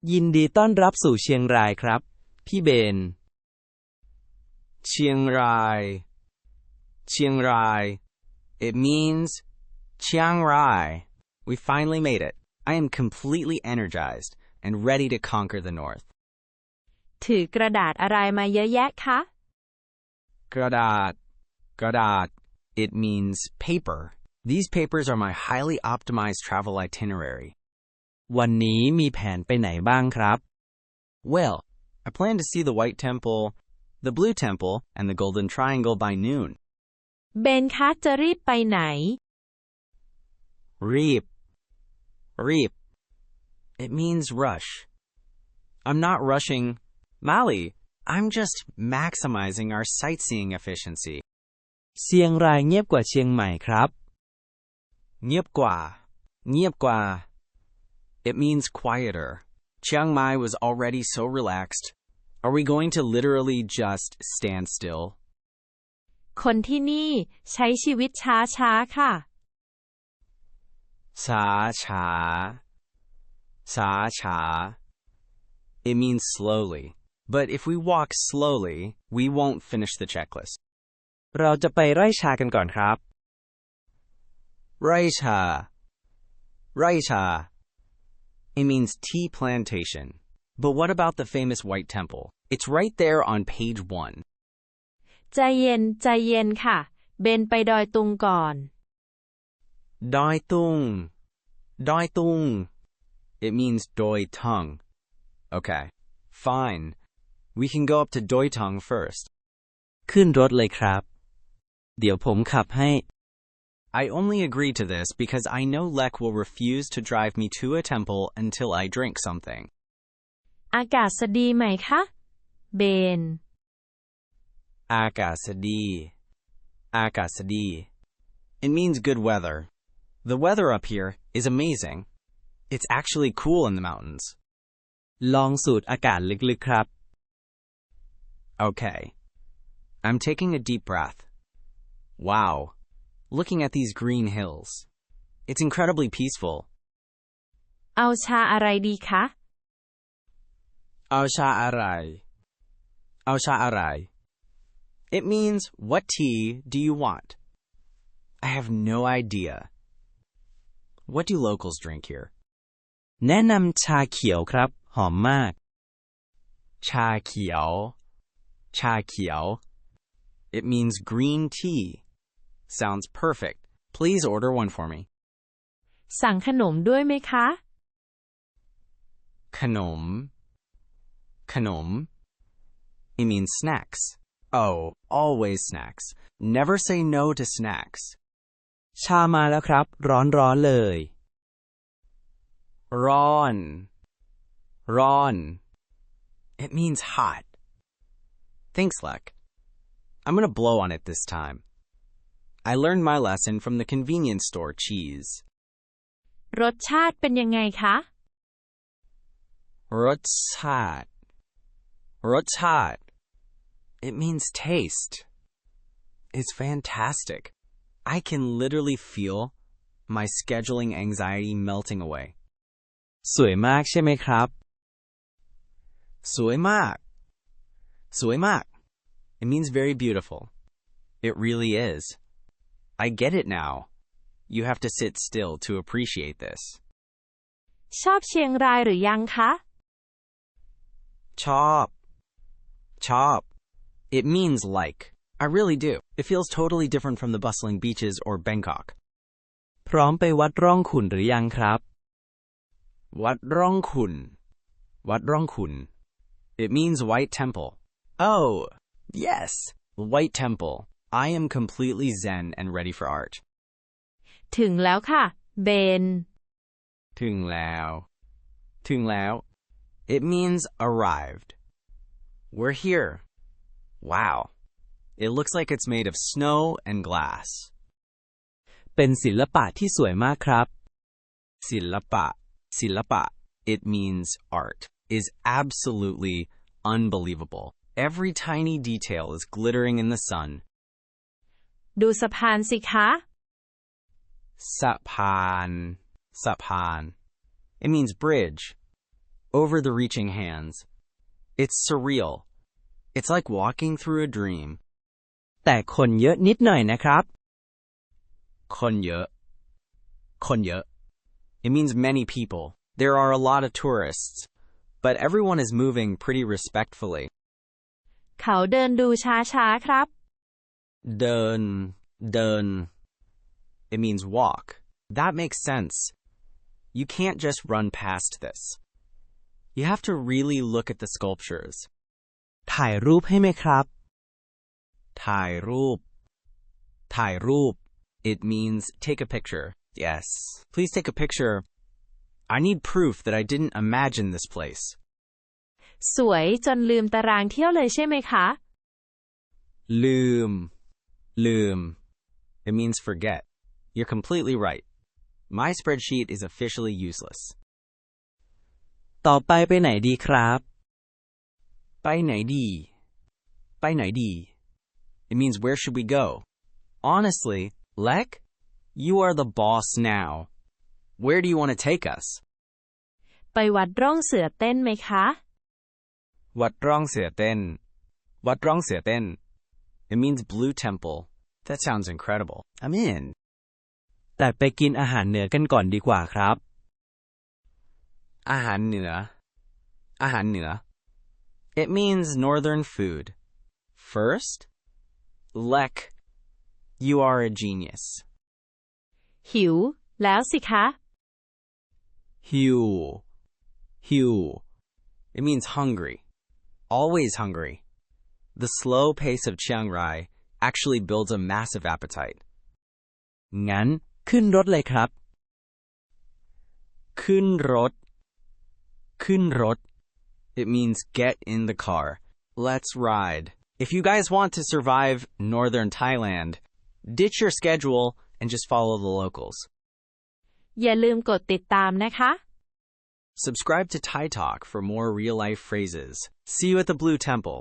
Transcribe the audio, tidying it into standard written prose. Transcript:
ยินดีต้อนรับสู่เชียงรายครับพี่เบน Chiang Rai. Chiang Rai. It means Chiang Rai. We finally made it. I am completely energized and ready to conquer the north. ถือกระดาษอะไรมาเยอะแยะคะ Daat. Daat. It means paper. These papers are my highly optimized travel itinerary. วันนี้มีแผนไปไหนบ้างครับ Well, I plan to see the White Temple, the Blue Temple, and the Golden Triangle by noon. เบนคะจะรีบไปไหน Reep. Reep. It means rush. I'm not rushing Mali. I'm just maximizing our sightseeing efficiency. เชียงรายเงียบกว่าเชียงใหม่ครับ Nghiep gwa. Nghiep gwa. It means quieter. Chiang Mai was already so relaxed. Are we going to literally just stand still? คนที่นี่ใช้ชีวิตช้าๆค่ะ Sa cha. Sa cha. It means slowly. But if we walk slowly, we won't finish the checklist. เราจะไปไร่ชากันก่อนครับ Rai cha. Rai cha. It means tea plantation. But what about the famous White Temple? It's right there on page 1. ใจเย็นค่ะ เบนไปดอยตุงก่อน Doi Tung. Doi Tung. It means Doi Tung. Okay, fine. We can go up to Doi Tung first. ขึ้นรถเลยครับ เดี๋ยวผมขับให้ I only agree to this because I know Lek will refuse to drive me to a temple until I drink something. อากาศดีไหมคะ เบน Akasadi. Akasadi. It means good weather. The weather up here is amazing. It's actually cool in the mountains. ลองสูดอากาศลึกๆครับ Okay. I'm taking a deep breath. Wow. Looking at these green hills. It's incredibly peaceful. เอาชาอะไรดีคะ Ao sha arai. Ao sha arai. It means, what tea do you want? I have no idea. What do locals drink here? แนะนำชาเขียวครับหอมมาก Cha kiao. Cha kiao. It means green tea. Sounds perfect. Please order one for me. สั่งขนมด้วยไหมคะ Khanom. Khanom. It means snacks. Oh, always snacks. Never say no to snacks. ชามาแล้วครับ ร้อนๆเลย Ron. Ron. It means hot. Thanks, Lek. I'm gonna blow on it this time. I learned my lesson from the convenience store cheese. รสชาติเป็นยังไงคะ Rotsat. Rotsat. It means taste. It's fantastic. I can literally feel my scheduling anxiety melting away. สวยมากใช่ไหมครับ Suimak. Suimak. It means very beautiful. It really is. I get it now. You have to sit still to appreciate this. ชอบเชียงรายหรือยังคะ Chop. Chop. It means like. I really do. It feels totally different from the bustling beaches or Bangkok. พร้อมไปวัดร่องขุ่นหรือยังครับ Wat Rong Khun. Wat Rong Khun. It means White Temple. Oh, yes. White Temple. I am completely zen and ready for art. ถึงแล้วค่ะ เบน Tung Lao. Tung Lao. It means arrived. We're here. Wow. It looks like it's made of snow and glass. เป็นศิลปะที่สวยมากครับ Silapa. Silapa. It means art. Is absolutely unbelievable. Every tiny detail is glittering in the sun. ดูสะพานสิคะ Sapan. Sapan. It means bridge. over the reaching hands. It's surreal. It's like walking through a dream. แต่คนเยอะนิดหน่อยนะครับ คนเยอะ คนเยอะ It means many people. There are a lot of tourists, but everyone is moving pretty respectfully. เขาเดินดูช้าๆครับ เดิน It means walk. That makes sense. You can't just run past this. You have to really look at the sculptures. ถ่ายรูปให้ไหมครับ ถ่ายรูป It means take a picture. Yes. Please take a picture. I need proof that I didn't imagine this place. สวยจนลืมตารางเที่ยวเลยใช่ไหมคะ ลืม It means forget. You're completely right. My spreadsheet is officially useless. ต่อไปไปไหนดีครับ ไปไหนดี It means where should we go? Honestly, Lek, you are the boss now. Where do you want to take us? ไปวัดร่องเสือเต้นไหมคะ วัดร่องเสือเต้น It means Blue Temple. That sounds incredible. I'm in. แต่ไปกินอาหารเหนือกันก่อนดีกว่าครับ อาหารเหนือ It means northern food. First, Lek, you are a genius. หิวแล้วสิคะ หิว It means hungry. Always hungry. The slow pace of Chiang Rai actually builds a massive appetite. งั้นขึ้นรถเลยครับ ขึ้นรถ It means get in the car. Let's ride. If you guys want to survive northern Thailand, ditch your schedule and just follow the locals. อย่าลืมกดติดตามนะคะ Subscribe to Thai Talk for more real-life phrases. See you at the Blue Temple.